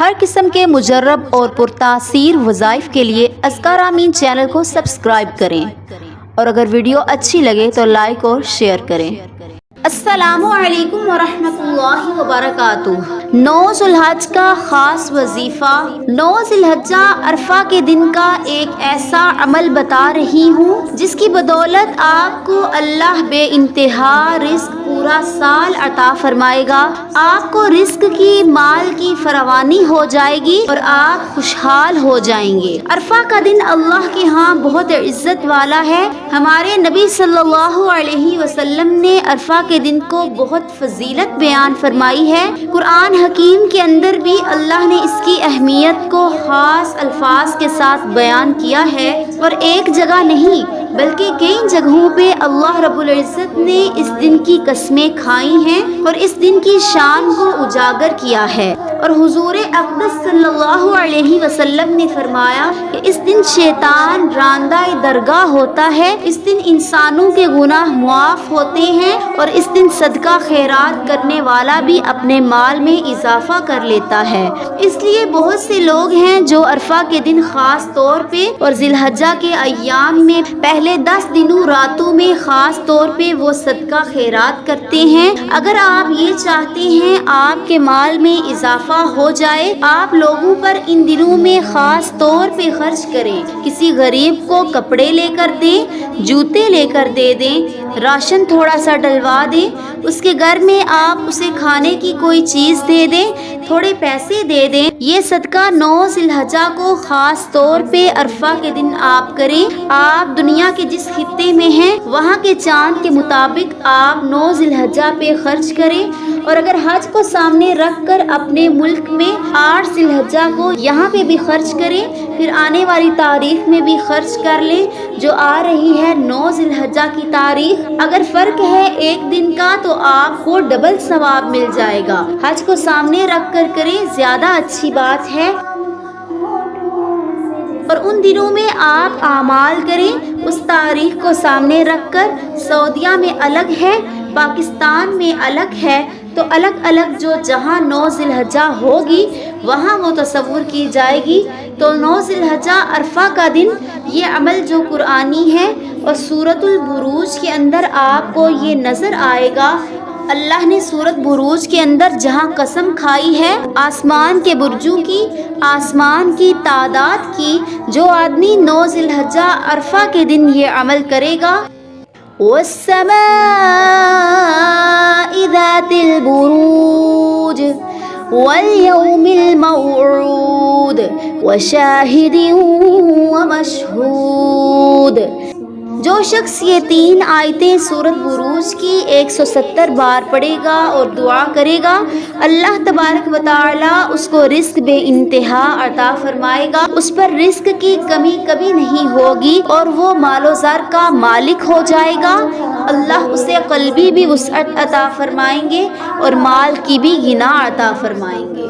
ہر قسم کے مجرب اور پرتاثیر وظائف کے لیے اذکار آمین چینل کو سبسکرائب کریں اور اگر ویڈیو اچھی لگے تو لائک اور شیئر کریں۔ السلام علیکم ورحمۃ اللہ وبرکاتہ۔ 9 ذی الحجہ کا خاص وظیفہ۔ 9 ذی الحجہ عرفہ کے دن کا ایک ایسا عمل بتا رہی ہوں جس کی بدولت آپ کو اللہ بے انتہا رزق پورا سال عطا فرمائے گا۔ آپ کو رزق کی، مال کی فراوانی ہو جائے گی اور آپ خوشحال ہو جائیں گے۔ عرفہ کا دن اللہ کے ہاں بہت عزت والا ہے۔ ہمارے نبی صلی اللہ علیہ وسلم نے عرفہ کے دن کو بہت فضیلت بیان فرمائی ہے۔ قرآن حکیم کے اندر بھی اللہ نے اس کی اہمیت کو خاص الفاظ کے ساتھ بیان کیا ہے، اور ایک جگہ نہیں بلکہ کئی جگہوں پہ اللہ رب العزت نے اس دن کی قسمیں کھائی ہیں اور اس دن کی شان کو اجاگر کیا ہے۔ اور حضور اقدس صلی اللہ علیہ وسلم نے فرمایا کہ اس دن شیطان راندہ درگاہ ہوتا ہے، اس دن انسانوں کے گناہ معاف ہوتے ہیں اور اس دن صدقہ خیرات کرنے والا بھی اپنے مال میں اضافہ کر لیتا ہے۔ اس لیے بہت سے لوگ ہیں جو عرفہ کے دن خاص طور پہ اور ذی الحجہ کے ایام میں پہلے 10 دنوں راتوں میں خاص طور پہ وہ صدقہ خیرات کرتے ہیں۔ اگر آپ یہ چاہتے ہیں آپ کے مال میں اضافہ ہو جائے، آپ لوگوں پر ان دنوں میں خاص طور پہ خرچ کریں، کسی غریب کو کپڑے لے کر دیں، جوتے لے کر دے دیں، راشن تھوڑا سا ڈلوا دیں، اس کے گھر میں آپ اسے کھانے کی کوئی چیز دے دیں، تھوڑے پیسے دے دیں۔ یہ صدقہ 9 ذی الحجہ کو خاص طور پہ عرفہ کے دن آپ کریں۔ آپ دنیا کے جس خطے میں ہیں وہاں کے چاند کے مطابق آپ 9 ذی الحجہ پہ خرچ کریں، اور اگر حج کو سامنے رکھ کر اپنے ملک میں 8 ذی الحجہ کو یہاں پہ بھی خرچ کریں، پھر آنے والی تاریخ میں بھی خرچ کر لیں جو آ رہی ہے 9 ذی الحجہ کی تاریخ۔ اگر فرق ہے ایک دن کا تو آپ کو ڈبل ثواب مل جائے گا۔ حج کو سامنے رکھ کر کریں، زیادہ اچھی بات ہے۔ اور ان دنوں میں آپ اعمال کریں، اس تاریخ کو سامنے رکھ کر۔ سعودیہ میں الگ ہے، پاکستان میں الگ ہے، تو الگ الگ جو جہاں 9 ذی الحجہ ہوگی وہاں وہ تصور کی جائے گی۔ تو 9 ذی الحجہ عرفہ کا دن یہ عمل جو قرآنی ہے، اور سورۃ البروج کے اندر آپ کو یہ نظر آئے گا، اللہ نے سورۃ بروج کے اندر جہاں قسم کھائی ہے آسمان کے برجوں کی، آسمان کی تعداد کی، جو آدمی 9 ذی الحجہ عرفہ کے دن یہ عمل کرے گا، وَالسَّمَاءِ ذَاتِ الْبُرُوجِ وَالْيَوْمِ الْمَوْعُودِ وَشَاهِدٍ وَمَشْهُودٍ۔ جو شخص یہ 3 آیتیں سورۃ بروج کی 170 بار پڑھے گا اور دعا کرے گا، اللہ تبارک و تعالی اس کو رزق بے انتہا عطا فرمائے گا، اس پر رزق کی کمی کبھی نہیں ہوگی اور وہ مال و زر کا مالک ہو جائے گا۔ اللہ اسے قلبی بھی وسعت عطا فرمائیں گے اور مال کی بھی غنا عطا فرمائیں گے۔